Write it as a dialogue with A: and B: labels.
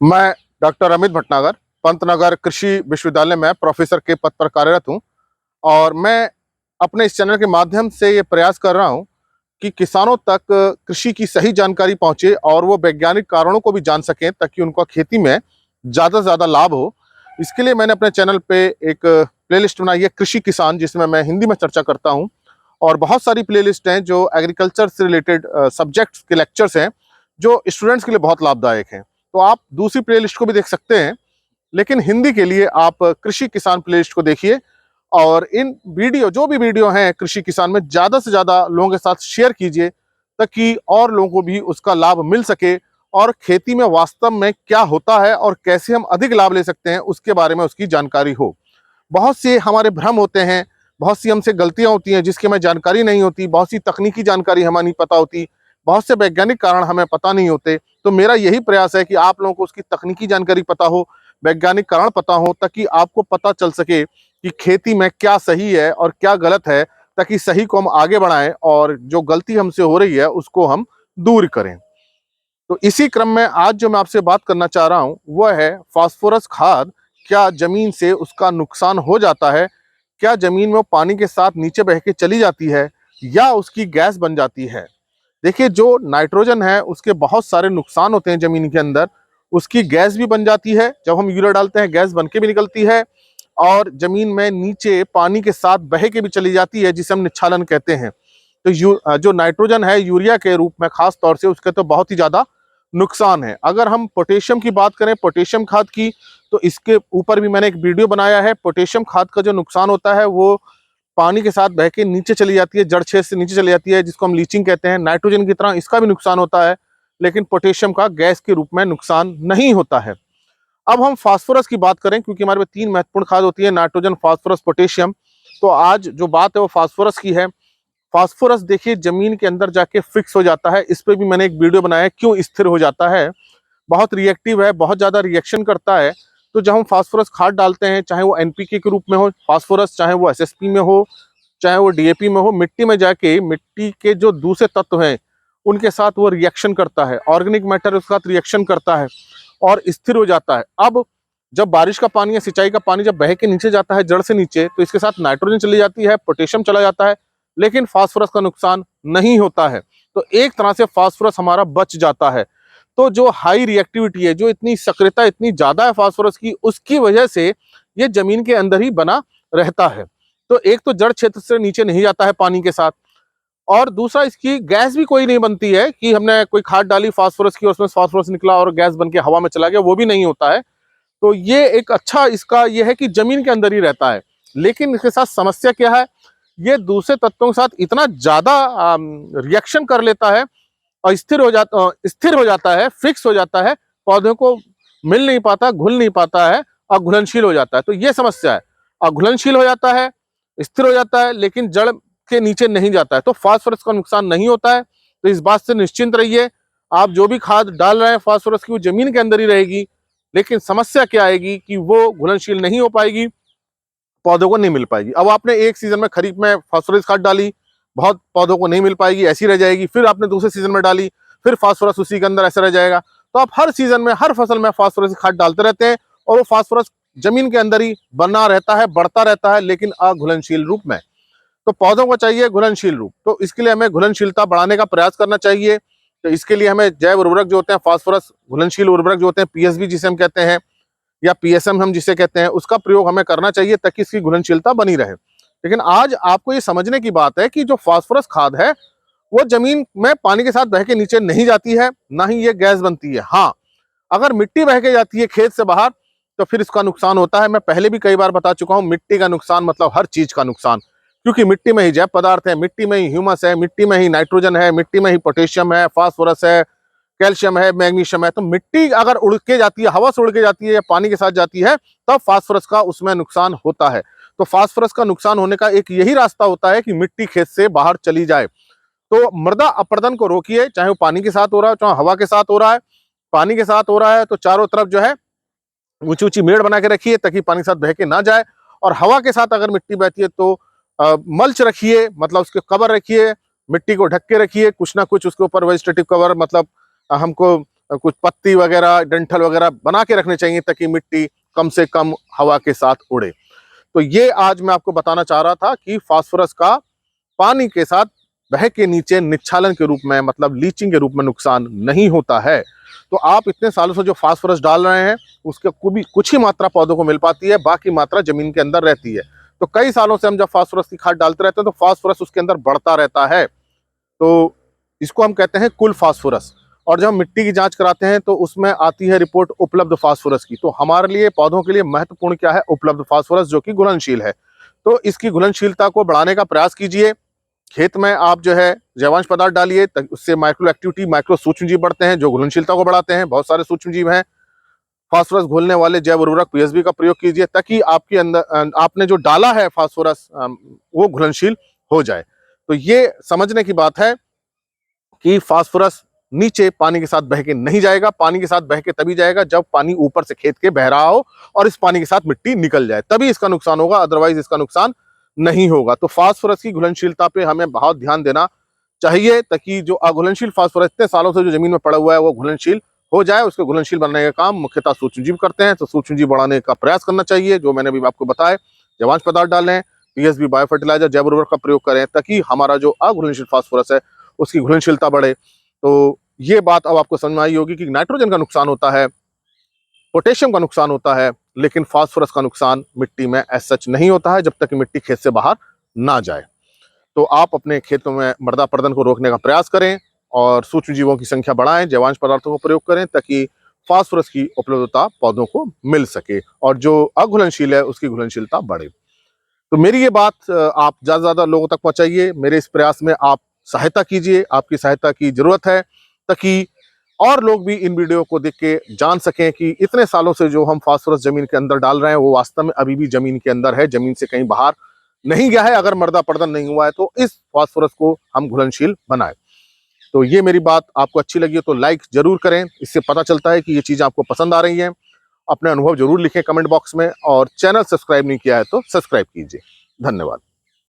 A: मैं डॉक्टर अमित भटनागर पंतनगर कृषि विश्वविद्यालय में प्रोफेसर के पद पर कार्यरत हूं और मैं अपने इस चैनल के माध्यम से ये प्रयास कर रहा हूं कि किसानों तक कृषि की सही जानकारी पहुंचे और वो वैज्ञानिक कारणों को भी जान सकें ताकि उनका खेती में ज़्यादा से ज़्यादा लाभ हो। इसके लिए मैंने अपने चैनल पे एक प्लेलिस्ट बनाई है कृषि किसान, जिसमें मैं हिंदी में चर्चा करता हूँ और बहुत सारी प्लेलिस्ट हैं जो एग्रीकल्चर से रिलेटेड सब्जेक्ट्स के लेक्चर्स हैं जो स्टूडेंट्स के लिए बहुत लाभदायक हैं। तो आप दूसरी प्लेलिस्ट को भी देख सकते हैं, लेकिन हिंदी के लिए आप कृषि किसान प्लेलिस्ट को देखिए और इन वीडियो जो भी वीडियो हैं कृषि किसान में ज़्यादा से ज़्यादा लोगों के साथ शेयर कीजिए ताकि और लोगों को भी उसका लाभ मिल सके और खेती में वास्तव में क्या होता है और कैसे हम अधिक लाभ ले सकते हैं उसके बारे में उसकी जानकारी हो। बहुत से हमारे भ्रम होते हैं, बहुत सी हमसे गलतियां होती हैं जिसकी हमें जानकारी नहीं होती, बहुत सी तकनीकी जानकारी हमें नहीं पता होती, बहुत से वैज्ञानिक कारण हमें पता नहीं होते। तो मेरा यही प्रयास है कि आप लोगों को उसकी तकनीकी जानकारी पता हो, वैज्ञानिक कारण पता हो, ताकि आपको पता चल सके कि खेती में क्या सही है और क्या गलत है, ताकि सही को हम आगे बढ़ाएं और जो गलती हमसे हो रही है उसको हम दूर करें। तो इसी क्रम में आज जो मैं आपसे बात करना चाह रहा हूं वह है फास्फोरस खाद। क्या जमीन से उसका नुकसान हो जाता है? क्या जमीन में वो पानी के साथ नीचे बह के चली जाती है या उसकी गैस बन जाती है? देखिए, जो नाइट्रोजन है उसके बहुत सारे नुकसान होते हैं जमीन के अंदर। उसकी गैस भी बन जाती है, जब हम यूरिया डालते हैं गैस बन के भी निकलती है और जमीन में नीचे पानी के साथ बह के भी चली जाती है, जिसे हम निच्छालन कहते हैं। तो जो नाइट्रोजन है यूरिया के रूप में खास तौर से उसके तो बहुत ही ज्यादा नुकसान है। अगर हम पोटेशियम की बात करें, पोटेशियम खाद की, तो इसके ऊपर भी मैंने एक वीडियो बनाया है। पोटेशियम खाद का जो नुकसान होता है वो पानी के साथ बह के नीचे चली जाती है, जड़ छेद से नीचे चली जाती है, जिसको हम लीचिंग कहते हैं। नाइट्रोजन की तरह इसका भी नुकसान होता है, लेकिन पोटेशियम का गैस के रूप में नुकसान नहीं होता है। अब हम फास्फोरस की बात करें, क्योंकि हमारे में तीन महत्वपूर्ण खाद होती है, नाइट्रोजन, फास्फोरस, पोटेशियम। तो आज जो बात है वो फास्फोरस की है। फास्फोरस देखिए जमीन के अंदर जाके फिक्स हो जाता है। इस पे भी मैंने एक वीडियो बनाया है, क्यों स्थिर हो जाता है। बहुत रिएक्टिव है, बहुत ज्यादा रिएक्शन करता है। तो जब हम फास्फोरस खाद डालते हैं, चाहे वो एनपीके के रूप में हो फास्फोरस, चाहे वो एसएसपी में हो, चाहे वो डीएपी में हो, मिट्टी में जाके मिट्टी के जो दूसरे तत्व हैं उनके साथ वो रिएक्शन करता है, ऑर्गेनिक मैटर उसके साथ रिएक्शन करता है और स्थिर हो जाता है। अब जब बारिश का पानी या सिंचाई का पानी जब बह के नीचे जाता है जड़ से नीचे, तो इसके साथ नाइट्रोजन चली जाती है, पोटेशियम चला जाता है, लेकिन फास्फोरस का नुकसान नहीं होता है। तो एक तरह से फास्फोरस हमारा बच जाता है। तो जो हाई रिएक्टिविटी है, जो इतनी सक्रियता इतनी ज्यादा है फास्फोरस की, उसकी वजह से ये जमीन के अंदर ही बना रहता है। तो एक तो जड़ क्षेत्र से नीचे नहीं जाता है पानी के साथ, और दूसरा इसकी गैस भी कोई नहीं बनती है कि हमने कोई खाद डाली फास्फोरस की, उसमें फास्फोरस निकला और गैस बन के हवा में चला गया, वो भी नहीं होता है। तो ये एक अच्छा इसका ये है कि जमीन के अंदर ही रहता है। लेकिन इसके साथ समस्या क्या है, ये दूसरे तत्वों के साथ इतना ज्यादा रिएक्शन कर लेता है और स्थिर हो जाता है, फिक्स हो जाता है, पौधों को मिल नहीं पाता, घुल नहीं पाता है और घुलनशील हो जाता है। तो ये समस्या है, और घुलनशील हो जाता है, स्थिर हो जाता है, लेकिन जड़ के नीचे नहीं जाता है। तो फास्फोरस का नुकसान नहीं होता है। तो इस बात से निश्चिंत रहिए, आप जो भी खाद डाल रहे हैं फास्फोरस की, वो जमीन के अंदर ही रहेगी। लेकिन समस्या क्या आएगी कि वो घुलनशील नहीं हो पाएगी, पौधों को नहीं मिल पाएगी। अब आपने एक सीजन में खरीफ में फास्फोरस खाद डाली, बहुत पौधों को नहीं मिल पाएगी, ऐसी रह जाएगी। फिर आपने दूसरे सीजन में डाली, फिर फास्फोरस उसी के अंदर ऐसा रह जाएगा। तो आप हर सीजन में हर फसल में फास्फोरस खाद डालते रहते हैं और वो फास्फोरस जमीन के अंदर ही बना रहता है, बढ़ता रहता है, लेकिन अघुलनशील रूप में। तो पौधों को चाहिए घुलनशील रूप, तो इसके लिए हमें घुलनशीलता बढ़ाने का प्रयास करना चाहिए। तो इसके लिए हमें जैव उर्वरक जो होते हैं, फास्फोरस घुलनशील उर्वरक जो होते हैं, पीएसबी जिसे हम कहते हैं, या पीएसएम हम जिसे कहते हैं, उसका प्रयोग हमें करना चाहिए ताकि इसकी घुलनशीलता बनी रहे। लेकिन आज आपको ये समझने की बात है कि जो फास्फोरस खाद है वो जमीन में पानी के साथ बह के नीचे नहीं जाती है, ना ही ये गैस बनती है। हाँ, अगर मिट्टी बह के जाती है खेत से बाहर तो फिर इसका नुकसान होता है। मैं पहले भी कई बार बता चुका हूं, मिट्टी का नुकसान मतलब हर चीज का नुकसान, क्योंकि मिट्टी में ही जैव पदार्थ है, मिट्टी में ही ह्यूमस है, मिट्टी में ही नाइट्रोजन है, मिट्टी में ही पोटेशियम है, फास्फोरस है, कैल्शियम है, मैग्नीशियम है। तो मिट्टी अगर उड़ के जाती है, हवा से उड़ के जाती है या पानी के साथ जाती है, तब फास्फोरस का उसमें नुकसान होता है। तो फास्फोरस का नुकसान होने का एक यही रास्ता होता है कि मिट्टी खेत से बाहर चली जाए। तो मृदा अपरदन को रोकिए, चाहे वो पानी के साथ हो रहा है, चाहे हवा के साथ हो रहा है। पानी के साथ हो रहा है तो चारों तरफ जो है ऊंची ऊंची मेड़ बना के रखिए ताकि पानी के साथ बह के ना जाए। और हवा के साथ अगर मिट्टी बहती है तो मल्च रखिए, मतलब उसके कवर रखिए, मिट्टी को ढक के रखिए, कुछ ना कुछ उसके ऊपर वेजिटेटिव कवर, मतलब हमको कुछ पत्ती वगैरह, डंठल वगैरह बना के रखने चाहिए ताकि मिट्टी कम से कम हवा के साथ उड़े। तो ये आज मैं आपको बताना चाह रहा था कि फास्फोरस का पानी के साथ बह के नीचे निच्छालन के रूप में, मतलब लीचिंग के रूप में नुकसान नहीं होता है। तो आप इतने सालों से जो फास्फोरस डाल रहे हैं उसके कुछ ही मात्रा पौधों को मिल पाती है, बाकी मात्रा जमीन के अंदर रहती है। तो कई सालों से हम जब फास्फोरस की खाद डालते रहते हैं तो फास्फोरस उसके अंदर बढ़ता रहता है। तो इसको हम कहते हैं कुल फास्फोरस। और जब हम मिट्टी की जांच कराते हैं तो उसमें आती है रिपोर्ट उपलब्ध फास्फोरस की। तो हमारे लिए, पौधों के लिए महत्वपूर्ण क्या है? उपलब्ध फास्फोरस, जो कि घुलनशील है। तो इसकी घुलनशीलता को बढ़ाने का प्रयास कीजिए। खेत में आप जो है जैवांश पदार्थ डालिए, उससे माइक्रो एक्टिविटी, माइक्रो सूक्ष्म जीव बढ़ते हैं जो घुलनशीलता को बढ़ाते हैं। बहुत सारे सूक्ष्म जीव हैं। फास्फोरस घोलने वाले जैव उर्वरक पीएसबी का प्रयोग कीजिए ताकि आपके अंदर आपने जो डाला है फास्फोरस वो घुलनशील हो जाए। तो ये समझने की बात है कि फास्फोरस नीचे पानी के साथ बह के नहीं जाएगा। पानी के साथ बह के तभी जाएगा जब पानी ऊपर से खेत के बह रहा हो और इस पानी के साथ मिट्टी निकल जाए, तभी इसका नुकसान होगा, अदरवाइज इसका नुकसान नहीं होगा। तो फास्फोरस की घुलनशीलता पे हमें बहुत ध्यान देना चाहिए ताकि जो अघुलनशील फास्फोरस इतने सालों से जो जमीन में पड़ा हुआ है वो घुलनशील हो जाए। उसको घुलनशील बनाने का काम मुख्यतः सूक्ष्मजीव करते हैं। तो सूक्ष्मजीव बढ़ाने का प्रयास करना चाहिए, जो मैंने अभी आपको बताया। जैवांश पदार्थ डालें, पीएसबी बायो फर्टिलाइजर, जैव उर्वरक का प्रयोग करें ताकि हमारा जो अघुलनशील फास्फोरस है उसकी घुलनशीलता बढ़े। तो ये बात अब आपको समझ में आई होगी कि नाइट्रोजन का नुकसान होता है, पोटेशियम का नुकसान होता है, लेकिन फास्फोरस का नुकसान मिट्टी में एज सच नहीं होता है जब तक कि मिट्टी खेत से बाहर ना जाए। तो आप अपने खेतों में मृदा अपरदन को रोकने का प्रयास करें और सूक्ष्म जीवों की संख्या बढ़ाएं, जैवांश पदार्थों का प्रयोग करें ताकि फास्फोरस की उपलब्धता पौधों को मिल सके और जो अघुलनशील है उसकी घुलनशीलता बढ़े। तो मेरी ये बात आप ज्यादा से ज्यादा लोगों तक पहुंचाइए। मेरे इस प्रयास में आप सहायता कीजिए, आपकी सहायता की जरूरत है ताकि और लोग भी इन वीडियो को देख के जान सकें कि इतने सालों से जो हम फास्फोरस जमीन के अंदर डाल रहे हैं वो वास्तव में अभी भी जमीन के अंदर है, जमीन से कहीं बाहर नहीं गया है। अगर मृदा अपरदन नहीं हुआ है तो इस फास्फोरस को हम घुलनशील बनाएं। तो ये मेरी बात आपको अच्छी लगी हो तो लाइक जरूर करें, इससे पता चलता है कि ये चीज़ आपको पसंद आ रही है। अपने अनुभव जरूर लिखें कमेंट बॉक्स में और चैनल सब्सक्राइब नहीं किया है तो सब्सक्राइब कीजिए। धन्यवाद।